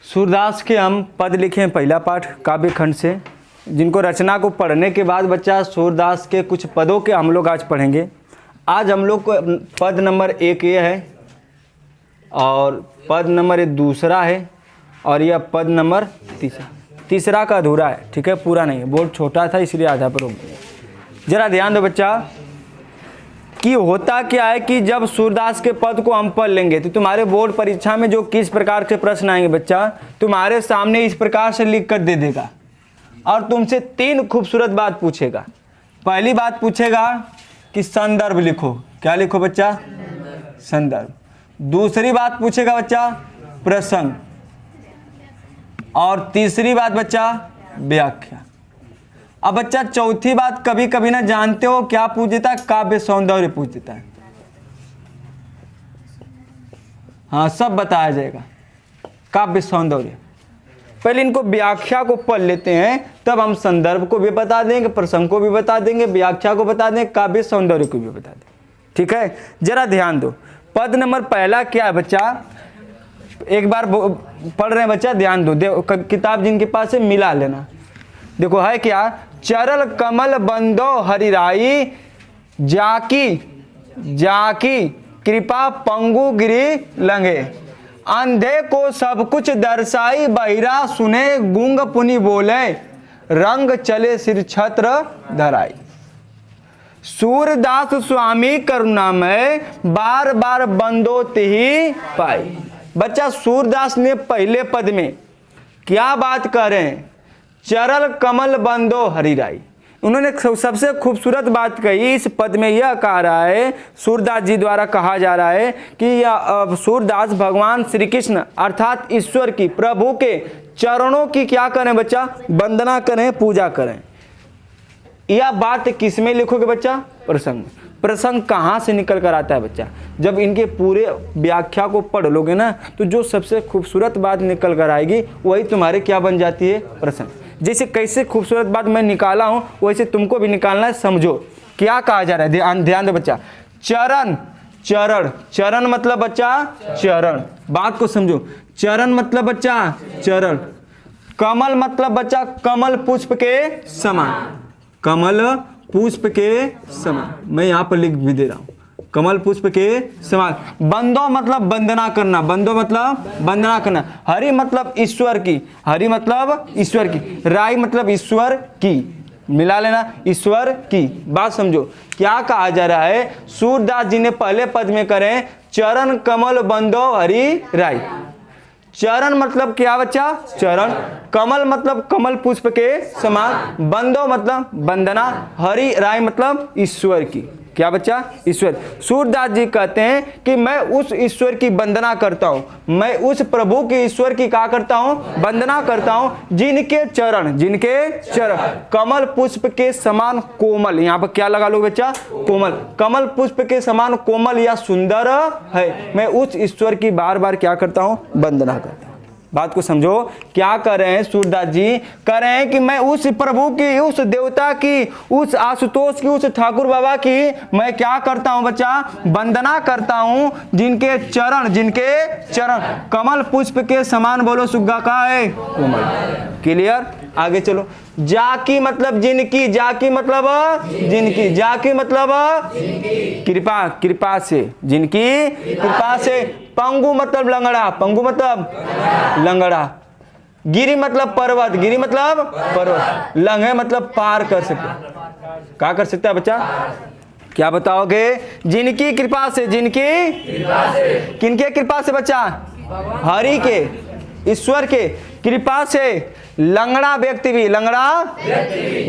सूरदास के हम पद लिखे हैं पहला पाठ काव्य खंड से, जिनको रचना को पढ़ने के बाद बच्चा सूरदास के कुछ पदों के हम लोग आज पढ़ेंगे। आज हम लोग को पद नंबर 1 ये है और पद नंबर 1 दूसरा है और यह पद नंबर तीसरा का अधूरा है, ठीक है, पूरा नहीं है, बोर्ड छोटा था इसलिए आधा पर हो गया। जरा ध्यान दो बच्चा कि होता क्या है कि जब सूरदास के पद को हम पढ़ लेंगे तो तुम्हारे बोर्ड परीक्षा में जो किस प्रकार के प्रश्न आएंगे बच्चा, तुम्हारे सामने इस प्रकार से लिख कर दे देगा और तुमसे 3 खूबसूरत बात पूछेगा। पहली बात पूछेगा कि संदर्भ लिखो, क्या लिखो बच्चा, संदर्भ। दूसरी बात पूछेगा बच्चा प्रसंग और तीसरी बात बच्चा व्याख्या। अब बच्चा चौथी बात कभी कभी ना जानते हो क्या पूछ देता है, काव्य सौंदर्य पूछ देता है। हाँ, सब बताया जाएगा, काव्य सौंदर्य। पहले इनको व्याख्या को पढ़ लेते हैं, तब हम संदर्भ को भी बता देंगे, प्रसंग को भी बता देंगे, व्याख्या को बता देंगे, काव्य सौंदर्य को भी बता देंगे, ठीक है। जरा ध्यान दो, पद नंबर पहला क्या है बच्चा, एक बार पढ़ रहे हैं बच्चा, ध्यान दो, किताब जिनके पास है मिला लेना। देखो है क्या, चरल कमल बंदो हरिराई जाकी कृपा पंगु गिरी लंघे, अंधे को सब कुछ दर्शाई बहिरा सुने गूंग पुनि बोले, रंग चले सिर छत्र धराई। सूरदास स्वामी करुणामय बार बार बंदो तिहि पाई। बच्चा सूरदास ने पहले पद में क्या बात कर रहे हैं, चरल कमल बंदो हरिराई। उन्होंने सबसे खूबसूरत बात कही इस पद में, यह कहा रहा है, सूरदास जी द्वारा कहा जा रहा है कि सूरदास भगवान श्री कृष्ण अर्थात ईश्वर की, प्रभु के चरणों की क्या करें बच्चा, वंदना करें, पूजा करें। यह बात किस में लिखोगे बच्चा, प्रसंग। प्रसंग कहाँ से निकल कर आता है बच्चा, जब इनके पूरे व्याख्या को पढ़ लोगे ना तो जो सबसे खूबसूरत बात निकल कर आएगी वही तुम्हारे क्या बन जाती है, प्रसंग। जैसे कैसे खूबसूरत बात मैं निकाला हूं वैसे तुमको भी निकालना है। समझो क्या कहा जा रहा है, ध्यान दो बच्चा। चरण, चरण मतलब बच्चा चरण, बात को समझो। चरण मतलब बच्चा चरण। कमल मतलब बच्चा कमल पुष्प के समान, कमल पुष्प के समान, मैं यहाँ पर लिख भी दे रहा हूँ, कमल पुष्प के समान। बंदो मतलब वंदना करना, बंदो मतलब वंदना करना। हरि मतलब ईश्वर की, हरि मतलब ईश्वर की। राई मतलब ईश्वर की, मिला लेना, ईश्वर की। बात समझो क्या कहा जा रहा है, सूरदास जी ने पहले पद में करें चरण कमल बंदो हरि राई। चरण मतलब क्या बच्चा, चरण। कमल मतलब कमल पुष्प के समान। बंदो मतलब वंदना। हरि राय मतलब ईश्वर की, क्या बच्चा, ईश्वर। सूरदास जी कहते हैं कि मैं उस ईश्वर की वंदना करता हूं, मैं उस प्रभु की, ईश्वर की क्या करता हूं, वंदना करता हूं, जिनके चरण कमल पुष्प के समान कोमल। यहां पर क्या लगा लो बच्चा, कोमल। कमल पुष्प के समान कोमल या सुंदर है, मैं उस ईश्वर की बार बार क्या करता हूं, वंदना करता हूं। बात को समझो क्या कर रहे हैं सूरदास जी, कर रहे हैं कि मैं उस प्रभु की, उस देवता की, उस आशुतोष की, उस ठाकुर बाबा की मैं क्या करता हूं बच्चा, वंदना करता हूं, जिनके चरण कमल पुष्प के समान। बोलो सुग्गा का है, कोमल। क्लियर, आगे चलो। जाकी मतलब जिनकी, जाकी मतलब जिनकी, जाकी मतलब कृपा, कृपा से, जिनकी कृपा से। पंगु मतलब लंगड़ा, पंगु मतलब लंगड़ा। गिरी मतलब पर्वत, गिरी मतलब पर्वत। लंघे मतलब पार कर सकते, क्या कर सकता है बच्चा, क्या बताओगे, जिनकी कृपा से, जिनकी किनके कृपा से बच्चा, हरि के, ईश्वर के कृपा से। लंगड़ा व्यक्ति भी,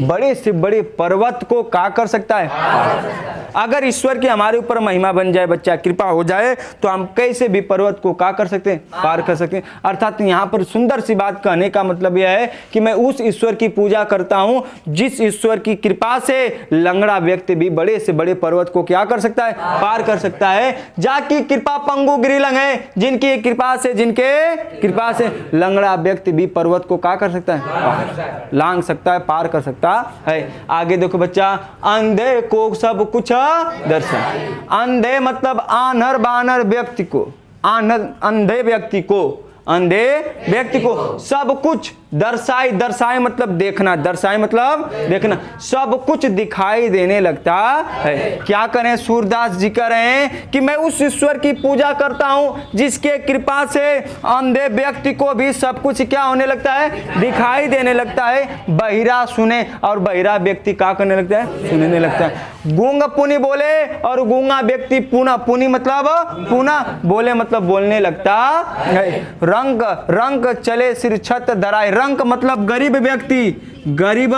बड़े से बड़े पर्वत को क्या कर सकता है। अगर ईश्वर की हमारे ऊपर महिमा बन जाए बच्चा, कृपा हो जाए, तो हम कैसे भी पर्वत को क्या कर सकते हैं, पार कर सकते हैं। अर्थात यहाँ पर सुंदर सी बात कहने का मतलब यह है कि मैं उस ईश्वर की पूजा करता हूँ जिस ईश्वर की कृपा से लंगड़ा व्यक्ति भी बड़े से बड़े पर्वत को क्या कर सकता है, पार कर सकता है। जाकी कृपा पंगु गिरी लंघे, जिनकी कृपा से, जिनके कृपा से लंगड़ा व्यक्ति भी पर्वत को क्या कर सकता है, लांग सकता है, पार कर सकता है। आगे देखो बच्चा, अंधे को सब कुछ दर्शन। अंधे मतलब आनर बानर व्यक्ति को, अंधे व्यक्ति को, अंधे व्यक्ति को सब कुछ दर्शाई, दर्शाई मतलब देखना, दर्शाई मतलब देखना, सब कुछ दिखाई देने लगता है। क्या करें? सूरदास जी कह रहे हैं कि मैं उस ईश्वर की पूजा करता हूं जिसके कृपा से अंधे व्यक्ति को भी सब कुछ क्या होने लगता है? दिखाई देने लगता है। बहिरा सुने और बहिरा व्यक्ति क्या करने लगता है? सुनने लगता है। गूंग पुनि बोले और गूंगा व्यक्ति पुनः, पुनि मतलब पुनः, बोले मतलब बोलने लगता है। रंग रंग चले सिर छत धराए, रंग मतलब गरीब व्यक्ति, गरीब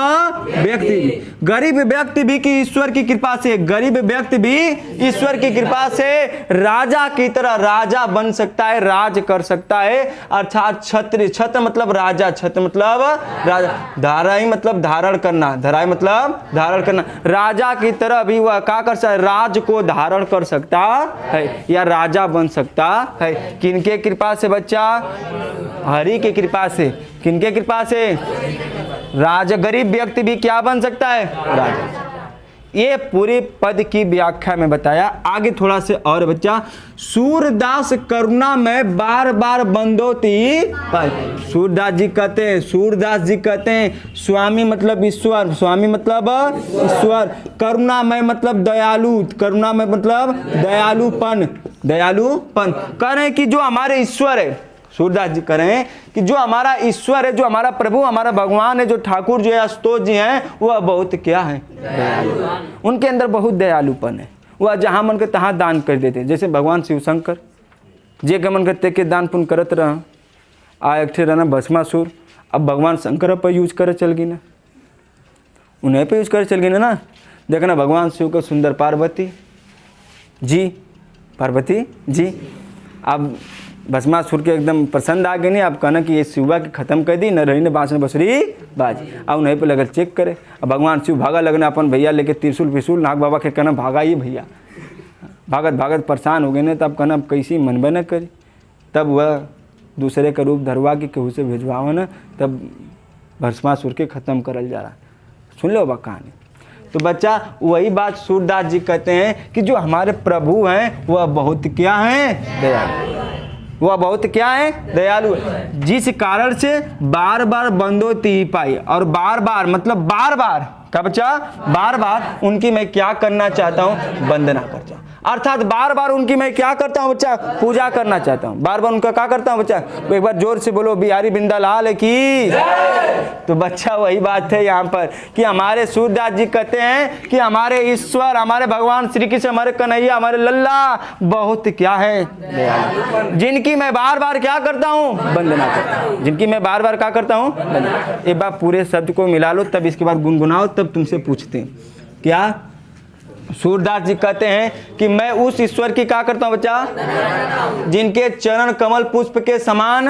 व्यक्ति, गरीब व्यक्ति भी कि ईश्वर की कृपा से, गरीब व्यक्ति भी ईश्वर की कृपा से राजा की तरह राजा बन सकता है, राज कर सकता है। अर्थात छत्र, छत्र मतलब राजा, छत्र मतलब राजा, धाराई मतलब धारण करना, धराई मतलब धारण करना, राजा की तरह भी वह क्या कर सकता है? राज को धारण कर सकता है या राजा बन सकता है। किनके कृपा से बच्चा? हरि की कृपा से। किनके कृपा से? राजा। गरीब व्यक्ति भी क्या बन सकता है? राजा। ये पूरी पद की व्याख्या में बताया। आगे थोड़ा से और बच्चा, सूरदास करुणा में बार बार बंदोती पाई। सूरदास जी कहते हैं, सूरदास जी कहते हैं स्वामी मतलब ईश्वर, स्वामी मतलब ईश्वर, करुणामय मतलब दयालु, करुणामय मतलब दयालुपन, दयालुपन। कह रहे हैं कि जो हमारे ईश्वर है, सूरदास जी कह रहे हैं कि जो हमारा ईश्वर है, जो हमारा प्रभु, हमारा भगवान है, जो ठाकुर जी है, आशुतोष जी हैं, वह बहुत क्या है? दयालु। उनके अंदर बहुत दयालुपन है। वह जहाँ मन के तहाँ दान कर देते। जैसे भगवान शिव शंकर जे के मन करते के दान पुण्य करत रह, आ एक ठे रहना भस्मासुर, अब भगवान शंकर पर यूज करे चल गई ना, उन्हें पे यूज करे चल गई ना। देखना भगवान शिव को सुंदर पार्वती जी, पार्वती जी, अब भस्मासुर के एकदम पसंद आ गई नहीं। आप कहना कि ये शिवा की खत्म कर दी, न रही ने बाँस ने बसरी बाज। अब उन्हीं पे लगल चेक करे। अब भगवान शिव भागा लगना अपन भैया लेके त्रिशूल फिशूल, नाग बाबा के कहना भागा ये भैया, भागत भागत परेशान हो गए ना। तब कहना अब कैसी मनबे न करी, तब वह दूसरे का रूप धरवा के केहू से भेजवाओ ना, तब भस्मासुर के ख़त्म करल जा रहा। सुन लो बा कहानी। तो बच्चा वही बात सूरदास जी कहते हैं कि जो हमारे प्रभु हैं वह बहुत क्या हैं? दयालु। वह बहुत क्या है? दयालु। जिस कारण से बार बार बंदोती पाई, और बार बार मतलब बार बार का बच्चा, बार बार उनकी मैं क्या करना चाहता हूँ? वंदना करता हूँ। अर्थात बार बार उनकी मैं क्या करता हूँ बच्चा? पूजा करना चाहता हूँ। बार बार उनका क्या करता हूँ बच्चा? एक बार जोर से बोलो, बिहारी बिंदा लाल की। तो बच्चा वही बात है यहाँ पर कि हमारे सूरदास जी कहते हैं कि हमारे ईश्वर, हमारे भगवान श्री कृष्ण, हमारे कन्हैया, हमारे लल्ला बहुत क्या है? दयालु। जिनकी मैं बार बार क्या करता हूँ? वंदना करता हूँ। जिनकी मैं बार बार क्या करता हूँ? वंदना। एक बार पूरे शब्द को मिला लो, तब इसके बाद गुनगुनाओ, तब तुमसे पूछते हैं क्या। सूरदास जी कहते हैं कि मैं उस ईश्वर की क्या करता हूँ बच्चा? जिनके चरण कमल पुष्प के समान,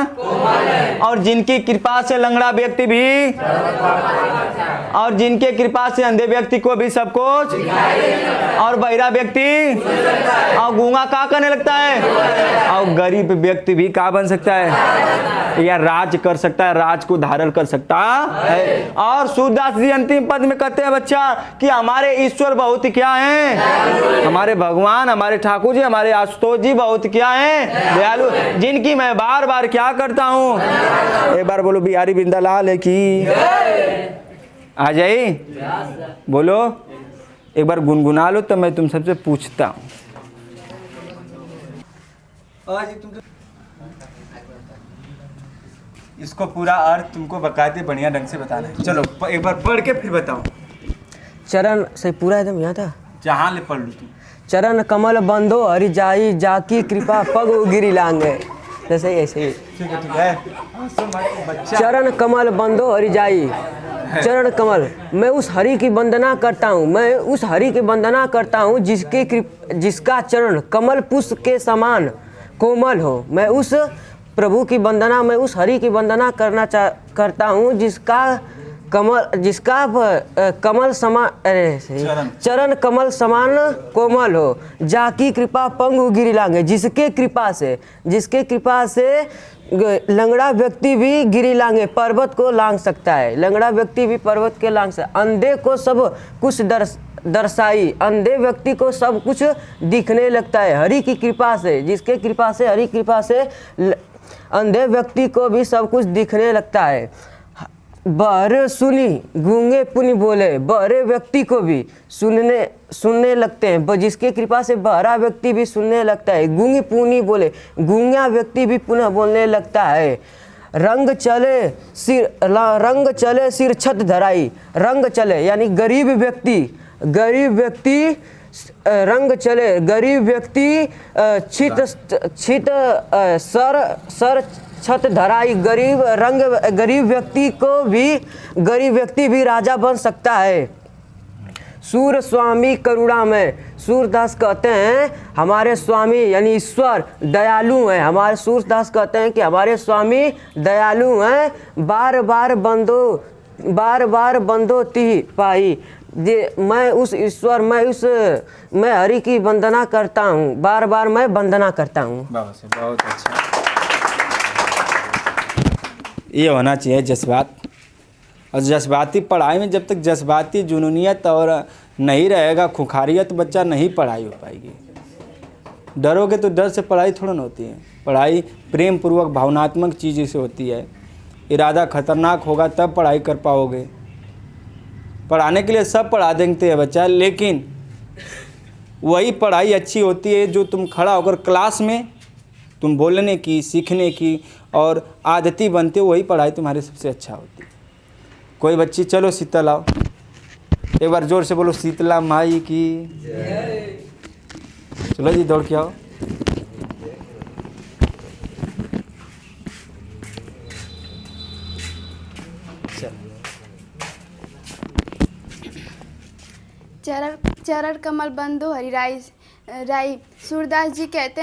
और जिनकी कृपा से लंगड़ा व्यक्ति भी, और जिनके कृपा से अंधे व्यक्ति को भी सब कुछ, और बहिरा व्यक्ति और गूंगा क्या करने लगता है, और गरीब व्यक्ति भी क्या बन सकता है? या राज कर सकता है, राज को धारण कर सकता है। और सूरदास जी अंतिम पद में कहते हैं बच्चा कि हमारे ईश्वर बहुत क्या है? हमारे भगवान, हमारे ठाकुर जी, हमारे आशुतोष जी बहुत क्या हैं? दयालु। जिनकी मैं बार बार क्या करता हूँ? एक बार बोलो बिहारी बिंदा लाल की। आ जाई बोलो, एक बार गुनगुना लो, तो मैं तुम सबसे पूछता हूँ। इसको पूरा अर्थ तुमको बकायदे बढ़िया ढंग से बताना है। चलो एक बार पढ़ के फिर बताओ। चरण से पूरा एकदम यहाँ था, जहाँ ले पढ़ लो तुम। चरण कमल बंदो हरि जाई, जाकी कृपा पग गिरी लांगे। जैसे ऐसे ही ठीक है। बच्चा चरण कमल बंदो हरि जाई, चरण कमल, मैं उस हरि की वंदना करता हूँ, मैं उस हरि की वंदना करता हूँ जिसका चरण कमल पुष्प के समान कोमल हो। मैं उस प्रभु की वंदना, मैं उस हरि की वंदना करता हूँ जिसका कमल समान, चरण कमल समान कोमल हो, जाकी कृपा पंग गिरी लांगे। जिसके कृपा से लंगड़ा व्यक्ति भी गिरी लांगे, पर्वत को लांग सकता है। लंगड़ा व्यक्ति भी पर्वत के लांग सकता है। अंधे को सब कुछ दर्शाई, अंधे व्यक्ति को सब कुछ दिखने लगता है। हरि की कृपा से, जिसके कृपा से, हरि कृपा से अंधे व्यक्ति को भी सब कुछ दिखने लगता है। बहरे सुनी गूंगे पुनि बोले, बहरे व्यक्ति को भी सुनने लगते हैं, जिसके कृपा से बहरा व्यक्ति भी सुनने लगता है। गूंगी पुनि बोले, गूंगा व्यक्ति भी पुनः बोलने लगता है। रंग चले सिर छत धराई, रंग चले यानी गरीब व्यक्ति रंग चले, गरीब व्यक्ति छित सर छत धराई, गरीब व्यक्ति भी राजा बन सकता है। सूर स्वामी करुणामय, सूरदास कहते हैं हमारे स्वामी यानी ईश्वर दयालु हैं। हमारे सूरदास कहते हैं कि हमारे स्वामी दयालु हैं। बार बार बंदो ती पाई, मैं उस ईश्वर मैं हरि की वंदना करता हूँ, बार बार मैं वंदना करता हूँ। बहुत अच्छा, ये होना चाहिए जज्बात। और जज्बाती पढ़ाई में जब तक जज्बाती जुनूनियत और नहीं रहेगा, खुखारियत, बच्चा नहीं पढ़ाई हो पाएगी। डरोगे तो डर से पढ़ाई थोड़ा ना होती है। पढ़ाई प्रेम पूर्वक भावनात्मक चीज़ से होती है। इरादा खतरनाक होगा तब पढ़ाई कर पाओगे। पढ़ाने के लिए सब पढ़ा देते हैं बच्चा, लेकिन वही पढ़ाई अच्छी होती है जो तुम खड़ा होकर क्लास में तुम बोलने की, सीखने की और आदती बनते हो, वही पढ़ाई तुम्हारी सबसे अच्छा होती है। कोई बच्ची चलो शीतल आओ, एक बार जोर से बोलो शीतला माई की जय। चलो जी दौड़ के आओ। चरण कमल बंधु हरिराई राई। सूरदास जी कहते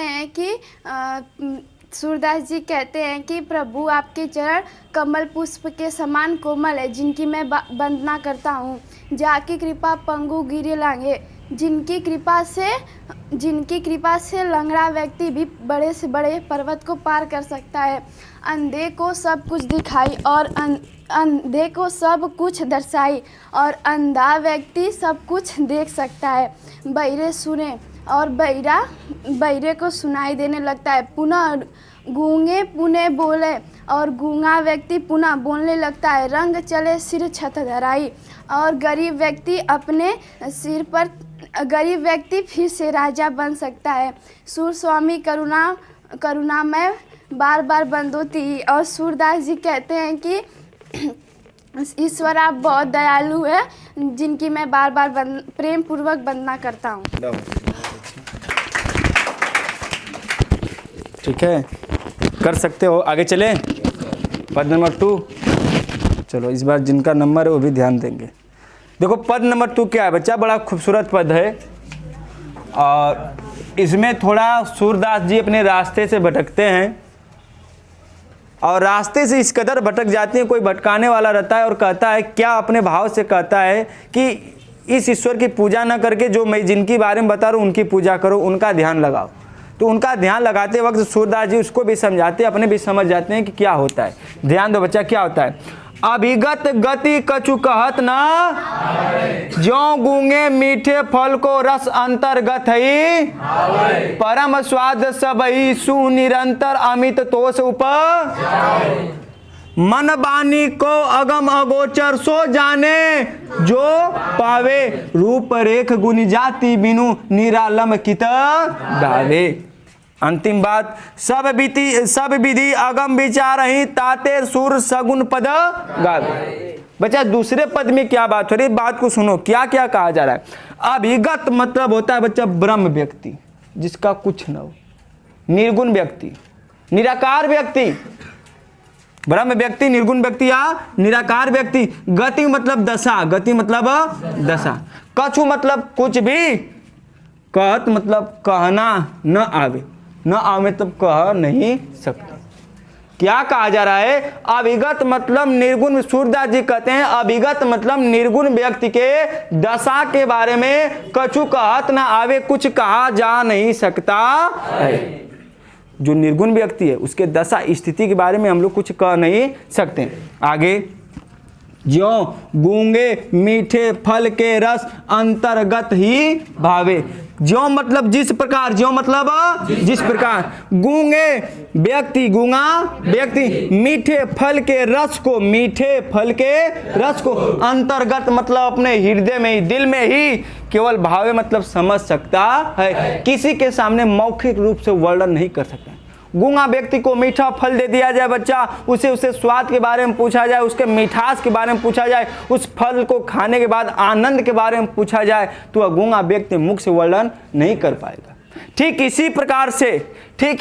हैं कि प्रभु आपके चरण कमल पुष्प के समान कोमल है, जिनकी मैं वंदना करता हूँ। जाकी कृपा पंगु गिरे लांगे, जिनकी कृपा से लंगड़ा व्यक्ति भी बड़े से बड़े पर्वत को पार कर सकता है। अंधे को सब कुछ दिखाई और अंधे को सब कुछ दर्शाई और अंधा व्यक्ति सब कुछ देख सकता है। बहिरे सुने और बहिरे को सुनाई देने लगता है। पुनः गूंगे पुनः बोले और गूंगा व्यक्ति पुनः बोलने लगता है। रंग चले सिर छत धराई और गरीब व्यक्ति फिर से राजा बन सकता है। सूर स्वामी करुणा में बार बार बंद होती है। और सूरदास जी कहते हैं कि ईश्वर आप बहुत दयालु है, जिनकी मैं बार बार प्रेम पूर्वक वंदना करता हूँ। ठीक है, कर सकते हो। आगे चले, पद नंबर 2। चलो इस बार जिनका नंबर है वो भी ध्यान देंगे। देखो पद नंबर 2 क्या है बच्चा, बड़ा खूबसूरत पद है और इसमें थोड़ा सूरदास जी अपने रास्ते से भटकते हैं और रास्ते से इस कदर भटक जाते हैं, कोई भटकाने वाला रहता है और कहता है, क्या अपने भाव से कहता है कि इस ईश्वर की पूजा न करके जो मैं जिनकी बारे में बता रहा हूँ उनकी पूजा करो, उनका ध्यान लगाओ। तो उनका ध्यान लगाते वक्त सूरदास जी उसको भी समझाते हैं, अपने भी समझ जाते हैं कि क्या होता है। ध्यान दो बच्चा, क्या होता है। अभिगत गति कछु कहत ना, ज्यों गूंगे मीठे फल को रस अंतर्गत ही, परम स्वाद सबही सुनिरंतर अमित तोष ऊपर, मन बानी को अगम अगोचर सो जाने, जो पावे रूप रेख गुण जाति बिनु निरालम कित गावे। अंतिम बात, सब विधि अगम विचार ही ताते सुर सगुन पद गावे। बच्चा दूसरे पद में क्या बात हो रही, बात को सुनो, क्या क्या कहा जा रहा है। अभिगत मतलब होता है बच्चा ब्रह्म व्यक्ति, जिसका कुछ न हो। निर्गुण व्यक्ति, निराकार व्यक्ति, ब्रह्म व्यक्ति, निर्गुण व्यक्ति या निराकार व्यक्ति। गति मतलब दशा, गति मतलब दशा। कछु मतलब कुछ भी, कहत मतलब कहना न आवे, न आवे तब कह नहीं सकते। क्या कहा जा रहा है, अभिगत मतलब निर्गुण। सूरदास जी कहते हैं अभिगत मतलब निर्गुण व्यक्ति के दशा के बारे में कछु कहत न आवे, कुछ कहा जा नहीं सकता है। जो निर्गुण व्यक्ति है उसके दशा स्थिति के बारे में हम लोग कुछ कह नहीं सकते। आगे, ज्यों गूंगे मीठे फल के रस अंतर्गत ही भावे। ज्यों मतलब जिस प्रकार, ज्यों मतलब जिस प्रकार। गूंगे व्यक्ति, गूंगा व्यक्ति मीठे फल के रस को, मीठे फल के रस को अंतर्गत मतलब अपने हृदय में ही, दिल में ही केवल भावे मतलब समझ सकता है, किसी के सामने मौखिक रूप से वर्णन नहीं कर सकता। गूंगा व्यक्ति को मीठा फल दे दिया जाए बच्चा, उसे स्वाद के बारे में पूछा जाए, उसके मिठास के बारे में पूछा जाए, उस फल को खाने के बाद आनंद के बारे में पूछा जाए, तो वह गूंगा व्यक्ति मुख से वर्णन नहीं कर पाएगा। ठीक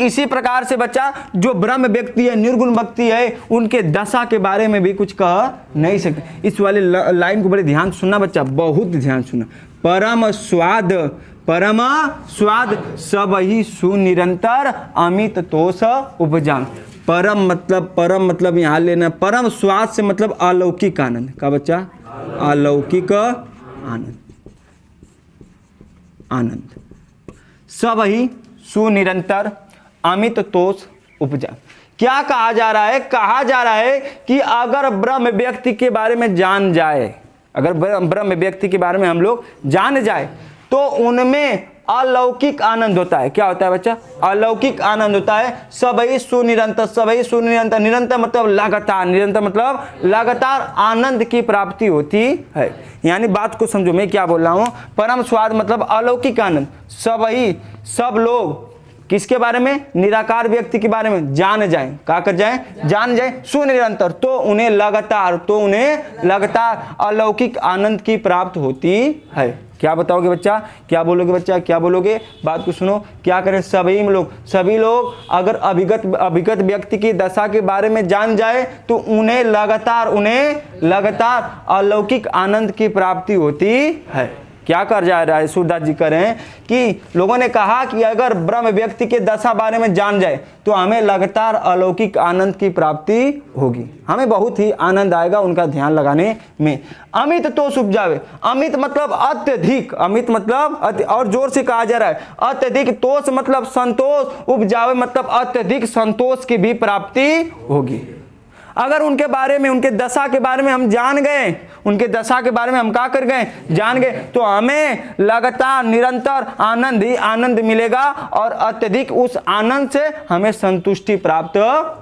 इसी प्रकार से बच्चा जो ब्रह्म व्यक्ति है, निर्गुण व्यक्ति है, उनके दशा के बारे में भी कुछ कह नहीं सकते। इस वाले लाइन को बड़े ध्यान सुनना बच्चा, बहुत ध्यान सुनना। परम स्वाद सब ही सुनिरंतर अमित तोष उपजान। परम मतलब यहाँ लेना, परम स्वाद से मतलब अलौकिक आनंद का बच्चा, अलौकिक आनंद सब ही सुनिरंतर अमित तोष उपजान। क्या कहा जा रहा है? कहा जा रहा है कि अगर ब्रह्म व्यक्ति के बारे में जान जाए, अगर ब्रह्म व्यक्ति के बारे में हम लोग जान जाए तो उनमें अलौकिक आनंद होता है। क्या होता है बच्चा? अलौकिक आनंद होता है। सब ही सुनिरंतर, निरंतर मतलब लगातार, निरंतर मतलब लगातार आनंद की प्राप्ति होती है। यानी बात को समझो, मैं क्या बोल रहा हूँ। परम स्वाद मतलब अलौकिक आनंद, सब लोग किसके बारे में? निराकार व्यक्ति के बारे में जान जाए, क्या कर जाए? जान जाए। सुनिरंतर तो उन्हें लगातार अलौकिक आनंद की प्राप्त होती है। क्या बताओगे बच्चा? क्या बोलोगे बच्चा? क्या बोलोगे? बात को सुनो। क्या करें? सभी लोग अगर अभिगत व्यक्ति की दशा के बारे में जान जाए तो उन्हें लगातार अलौकिक आनंद की प्राप्ति होती है। क्या कर जा रहा है? सूरदास जी कह रहे हैं कि लोगों ने कहा कि अगर ब्रह्म व्यक्ति के दशा बारे में जान जाए तो हमें लगातार अलौकिक आनंद की प्राप्ति होगी, हमें बहुत ही आनंद आएगा उनका ध्यान लगाने में। अमित तोष उपजावे, अमित मतलब अत्यधिक, अमित मतलब और जोर से कहा जा रहा है अत्यधिक, तोष मतलब संतोष, उपजावे मतलब अत्यधिक संतोष की भी प्राप्ति होगी। अगर उनके बारे में, उनके दशा के बारे में हम जान गए, उनके दशा के बारे में हम क्या कर गए? जान गए, तो हमें लगातार निरंतर आनंद ही आनंद मिलेगा और अत्यधिक उस आनंद से हमें संतुष्टि प्राप्त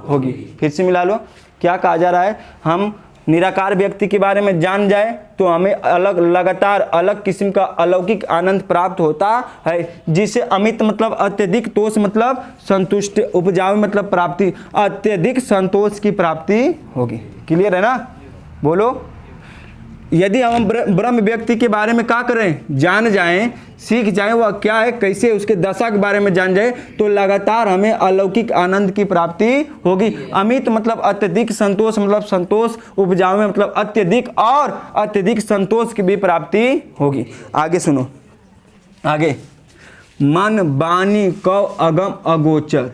होगी। फिर से मिला लो, क्या कहा जा रहा है? हम निराकार व्यक्ति के बारे में जान जाए तो हमें लगातार अलग किस्म का अलौकिक आनंद प्राप्त होता है, जिसे अमित मतलब अत्यधिक, तोष मतलब संतुष्ट, उपजाऊ मतलब प्राप्ति, अत्यधिक संतोष की प्राप्ति होगी। क्लियर है ना? बोलो। यदि हम ब्रह्म व्यक्ति के बारे में क्या करें? जान जाएं, सीख जाएं वह क्या है, कैसे, उसके दशा के बारे में जान जाए तो लगातार हमें अलौकिक आनंद की प्राप्ति होगी। अमित मतलब अत्यधिक, संतोष मतलब संतोष, उपजाऊ में मतलब अत्यधिक, और अत्यधिक संतोष की भी प्राप्ति होगी। आगे सुनो, आगे। मन बानी कौ अगम अगोचर,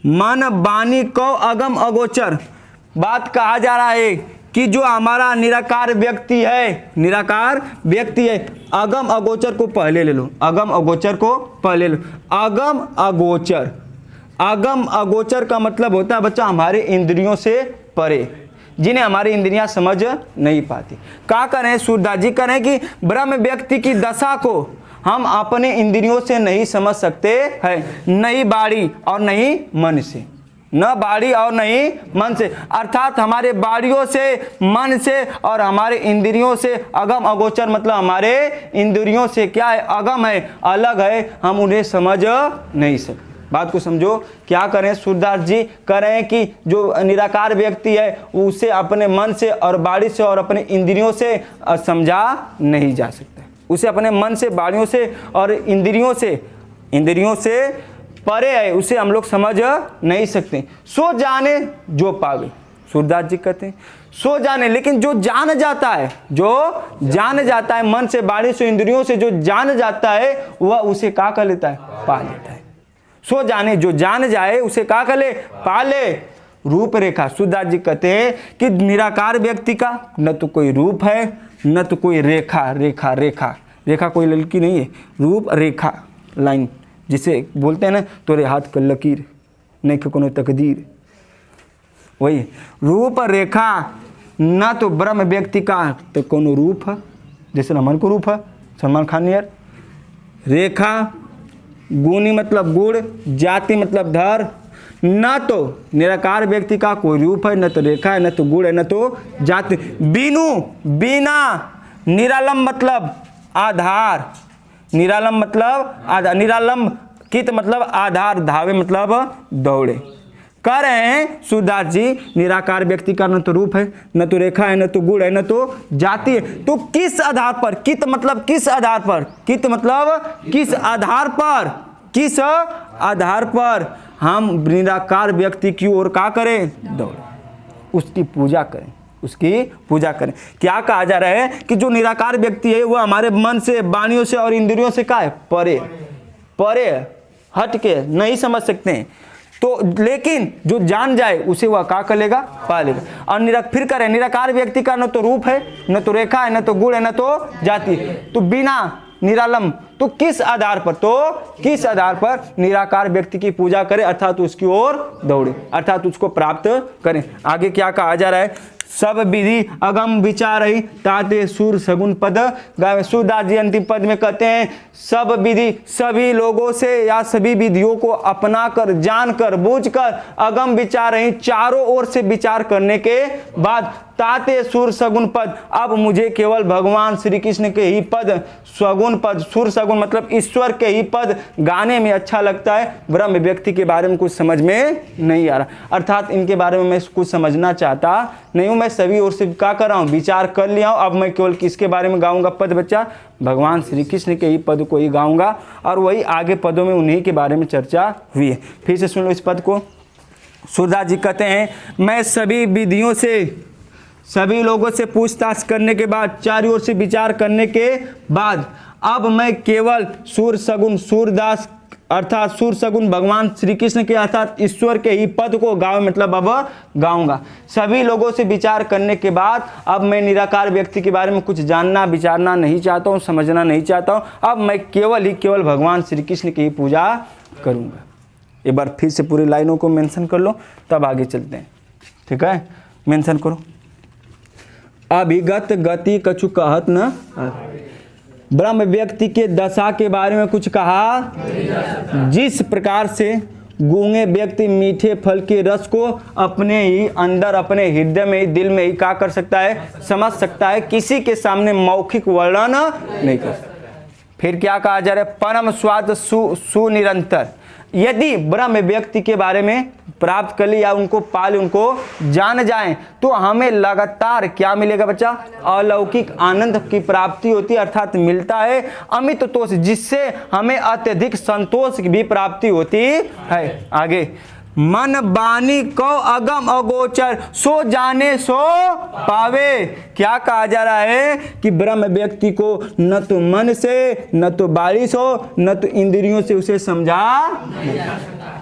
मन बानी कौ अगम अगोचर। बात कहा जा रहा है कि जो हमारा निराकार व्यक्ति है, निराकार व्यक्ति है, अगम अगोचर को पहले ले लो, अगम अगोचर को पहले लो। अगम अगोचर, अगम अगोचर का मतलब होता है बच्चा हमारे इंद्रियों से परे, जिन्हें हमारी इंद्रियां समझ नहीं पाती। क्या करें? सूरदास जी करें कि ब्रह्म व्यक्ति की दशा को हम अपने इंद्रियों से नहीं समझ सकते हैं, नहीं बाड़ी और नहीं मन से, न बाड़ी और नहीं मन से, अर्थात हमारे बाड़ियों से, मन से और हमारे इंद्रियों से। अगम अगोचर मतलब हमारे इंद्रियों से क्या है? अगम है, अलग है, हम उन्हें समझ नहीं सकते। बात को समझो। क्या करें? सूरदास जी कह रहे हैं कि जो निराकार व्यक्ति है उसे अपने मन से और बाड़ी से और अपने इंद्रियों से समझा नहीं जा सकता, उसे अपने मन से, बाड़ियों से और इंद्रियों से परे है, उसे हम लोग समझ नहीं सकते। सो जाने जो पावे, सूरदास जी कहते हैं सो जाने, लेकिन जो जान जाता है, जो जान जाता है मन से, बाड़ी से, इंद्रियों से जो जान जाता है वह उसे क्या कर लेता है? पा लेता है। सो जाने, जो जान जाए उसे क्या कर ले? पा ले। रूपरेखा, सूरदास जी कहते हैं कि निराकार व्यक्ति का न तो कोई रूप है न तो कोई रेखा, रेखा कोई लड़की नहीं है, रूप रेखा, लाइन जिसे बोलते हैं ना, तोरे हाथ का लकीर नहीं के कोनो तकदीर, वही रूप रेखा। न तो ब्रह्म व्यक्ति का तो कोनो रूप है, जैसे रमन को रूप है, सलमान खान यार, रेखा, गुणी मतलब गुण, जाति मतलब धर। न तो निराकार व्यक्ति का कोई रूप है, न तो रेखा है, न तो गुण है, न तो जाति। बिनु, बिना। निरालंब मतलब आधार, निरालंब मतलब आधार, निरालंब कित मतलब आधार, धावे मतलब दौड़े। कह रहे हैं सूरदास जी निराकार व्यक्ति का न तो रूप है, न तो रेखा है, न तो गुण है, न तो जाति है। तो किस आधार पर, कित मतलब किस आधार पर, कित मतलब किस आधार पर, किस आधार पर हम निराकार व्यक्ति की ओर क्या करें, दौड़े, उसकी पूजा करें, उसकी पूजा करें। क्या कहा जा रहा है कि जो निराकार व्यक्ति है वह हमारे मन से, वाणियों से और इंद्रियों से क्या है, परे, परे हट के नहीं समझ सकते हैं। तो लेकिन जो जान जाए उसे वह क्या कर लेगा, पा लेगा। और फिर करें निराकार व्यक्ति का न तो रूप है, न तो रेखा है, न तो गुण है, न तो जाति। तो बिना, निरालंब, तो किस आधार पर, तो किस आधार पर निराकार व्यक्ति की पूजा करें, अर्थात उसकी ओर दौड़े, अर्थात उसको प्राप्त करें। आगे क्या कहा जा रहा है, सब विधि अगम विचार ही ताते सुर सगुन पद गावे। सूरदास जी अंतिम पद में कहते हैं सब विधि, सभी लोगों से या सभी विधियों को अपना कर, जान कर, बूझ कर, अगम विचार ही, चारों ओर से विचार करने के बाद ताते सुर सगुन पद, अब मुझे केवल भगवान श्री कृष्ण के ही पद, सगुन पद, सुर सगुन मतलब ईश्वर के ही पद गाने में अच्छा लगता है, ब्रह्म व्यक्ति के बारे में कुछ समझ में नहीं आ रहा, अर्थात इनके बारे में मैं कुछ समझना चाहता नहीं हूँ। मैं सभी ओर से क्या कर रहा हूँ, विचार कर लिया हूँ। अब मैं केवल किसके बारे में गाऊंगा पद बच्चा, भगवान श्री कृष्ण के ही पद को ही गाऊंगा, और वही आगे पदों में उन्हीं के बारे में चर्चा हुई है। फिर से सुन लो इस पद को। सूरदास जी कहते हैं मैं सभी विधियों से, सभी लोगों से पूछताछ करने के बाद, चारों ओर से विचार करने के बाद, अब मैं केवल सूर सगुन, सूरदास अर्थात सूर सगुन भगवान श्री कृष्ण के अर्थात ईश्वर के ही पद को गाँव, मतलब अब गाऊंगा। सभी लोगों से विचार करने के बाद अब मैं निराकार व्यक्ति के बारे में कुछ जानना, विचारना नहीं चाहता हूँ, समझना नहीं चाहता हूँ। अब मैं केवल ही केवल भगवान श्री कृष्ण की ही पूजा करूँगा। एक बार फिर से पूरी लाइनों को मेंशन कर लो, तब आगे चलते हैं। ठीक है, मेंशन करो। अभिगत गति कछु कहत न, ब्रह्म व्यक्ति के दशा के बारे में कुछ कहा, जिस प्रकार से गूंगे व्यक्ति मीठे फल के रस को अपने ही अंदर, अपने हृदय में ही, दिल में ही क्या कर सकता है, समझ सकता है, किसी के सामने मौखिक वर्णन नहीं कर सकता। फिर क्या कहा जा रहा है, परम स्वाद सुनिरंतर। यदि ब्रह्म व्यक्ति के बारे में प्राप्त कर ले या उनको पाले, उनको जान जाएं, तो हमें लगातार क्या मिलेगा बच्चा, अलौकिक आनंद की प्राप्ति होती है, अर्थात मिलता है अमित तोष, जिससे हमें अत्यधिक संतोष की भी प्राप्ति होती है। आगे, मन बानी को अगम अगोचर, सो जाने सो पावे। क्या कहा जा रहा है कि ब्रह्म व्यक्ति को न तो मन से, न तो वाणी से, न तो इंद्रियों से उसे समझा नहीं जा सकता।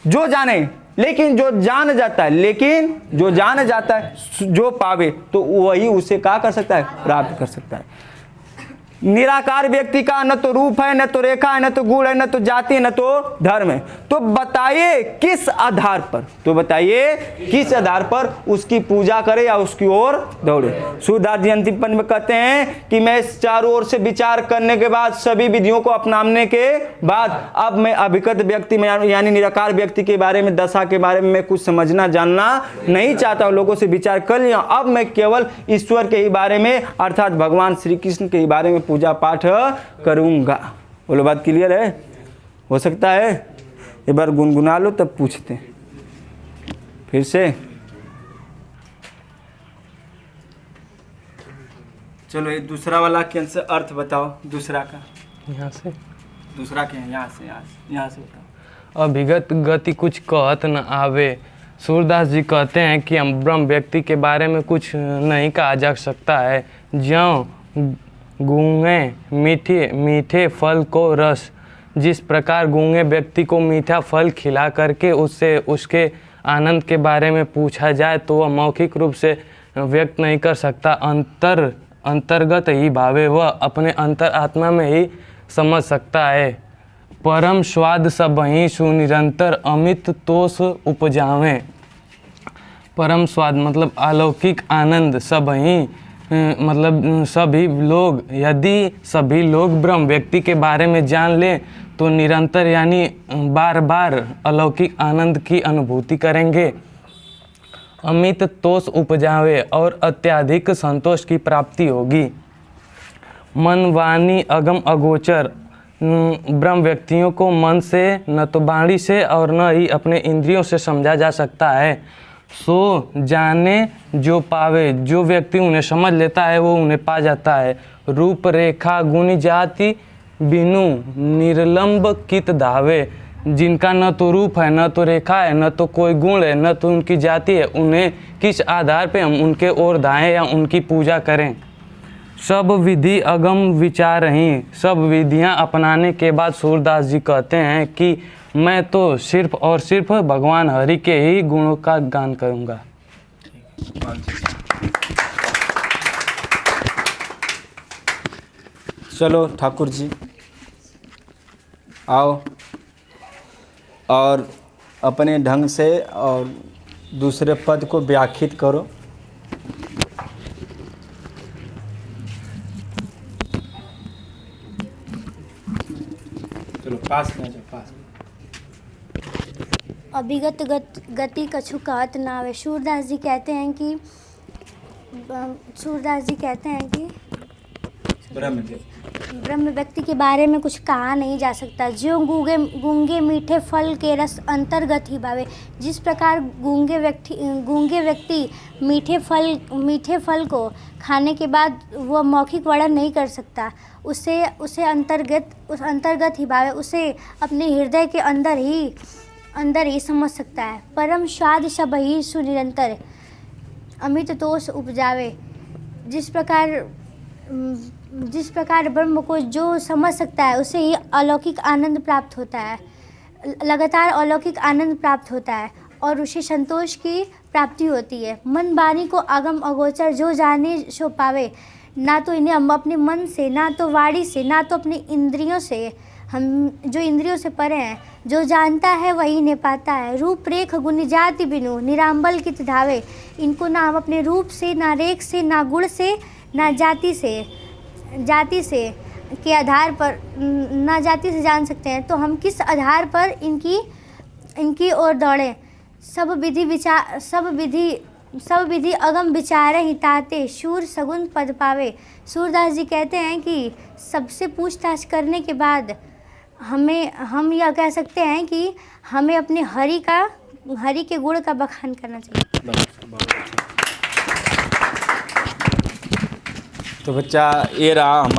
जो जाने, लेकिन जो जान जाता है, लेकिन जो जान जाता है, जो पावे, तो वही उसे क्या कर सकता है, प्राप्त कर सकता है। निराकार व्यक्ति का न तो रूप है, न तो रेखा है, न तो गुण है, न तो जाति है, न तो धर्म है। तो बताइए किस आधार पर, तो बताइए किस आधार पर उसकी पूजा करे या उसकी ओर दौड़े। सूरदास जी अंतिम पद में कहते हैं कि मैं चारों ओर से विचार करने के बाद, सभी विधियों को अपनाने के बाद, अब मैं अभिगत व्यक्ति में यानी निराकार व्यक्ति के बारे में, दशा के बारे में मैं कुछ समझना जानना नहीं चाहता हूँ। लोगों से विचार कर लिया, अब मैं केवल ईश्वर के ही बारे में, अर्थात भगवान श्री कृष्ण के ही बारे में पूजा पाठ करूंगा। बोलो बात क्लियर है? हो सकता है एक बार गुनगुना लो तब पूछते हैं फिर से। चलो ये दूसरा वाला कैसे अर्थ बताओ, दूसरा का यहाँ से, दूसरा क्या है, यहाँ से बताओ। अभिगत गति कुछ कहत न आवे। सूरदास जी कहते हैं कि हम ब्रह्म व्यक्ति के बारे में कुछ नहीं कहा जा सकता है। ज्यों गूंगे मीठे फल को रस, जिस प्रकार गूंगे व्यक्ति को मीठा फल खिला करके उससे उसके आनंद के बारे में पूछा जाए तो वह मौखिक रूप से व्यक्त नहीं कर सकता, अंतर्गत ही भावे, वह अपने अंतर आत्मा में ही समझ सकता है। परम स्वाद सबहि सुनिरंतर अमित तोष उपजावें। परम स्वाद मतलब अलौकिक आनंद सबहि मतलब सभी लोग, यदि सभी लोग ब्रह्म व्यक्ति के बारे में जान लें तो निरंतर यानी बार बार अलौकिक आनंद की अनुभूति करेंगे, अमित तोष उपजावे और अत्यधिक संतोष की प्राप्ति होगी। मन वाणी अगम अगोचर ब्रह्म व्यक्तियों को मन से न तो वाणी से और न ही अपने इंद्रियों से समझा जा सकता है। सो जाने जो पावे, जो व्यक्ति उन्हें समझ लेता है वो उन्हें पा जाता है। रूप रेखा गुण जाति बिनु निर्लंब कित धावे, जिनका न तो रूप है, न तो रेखा है, न तो कोई गुण है, न तो उनकी जाति है, उन्हें किस आधार पे हम उनके ओर धाएं या उनकी पूजा करें। सब विधि अगम विचार ही, सब विधियां अपनाने के बाद सूरदास जी कहते हैं कि मैं तो सिर्फ और सिर्फ भगवान हरि के ही गुणों का गान करूंगा। चलो ठाकुर जी आओ और अपने ढंग से और दूसरे पद को व्याख्यात करो। चलो पास में जाओ, पास में। अभिगत गति कछु कहत नावे। सूरदास जी कहते हैं कि ब्रह्म व्यक्ति के बारे में कुछ कहा नहीं जा सकता। जो गूंगे मीठे फल के रस अंतर्गत ही भावे। जिस प्रकार गूंगे व्यक्ति मीठे फल को खाने के बाद वो मौखिक वर्णन नहीं कर सकता, उसे अंतर्गत ही भावे, उसे अपने हृदय के अंदर ही समझ सकता है। परम स्वाद सबहि सुनिरंतर अमित तोष उपजावे। जिस प्रकार ब्रह्म को जो समझ सकता है उसे ही अलौकिक आनंद प्राप्त होता है, लगातार अलौकिक आनंद प्राप्त होता है और उसे संतोष की प्राप्ति होती है। मन वाणी को अगम अगोचर जो जाने सो पावे। ना तो इन्हें हम अपने मन से, ना तो वाणी से, ना तो अपनी इंद्रियों से, हम जो इंद्रियों से परे हैं, जो जानता है वही इन्हें पाता है। रूप रेख गुण जाति बिनु निरांबल कित धावे। इनको ना हम अपने रूप से, ना रेख से, ना गुण से, ना जाति से के आधार पर, ना जाति से जान सकते हैं, तो हम किस आधार पर इनकी ओर दौड़ें। सब विधि अगम विचारे हिताते शूर सगुन पद पावे। सूरदास जी कहते हैं कि सबसे पूछताछ करने के बाद हम यह कह सकते हैं कि हमें अपने हरि के गुण का बखान करना चाहिए। तो बच्चा ये रहा हमारा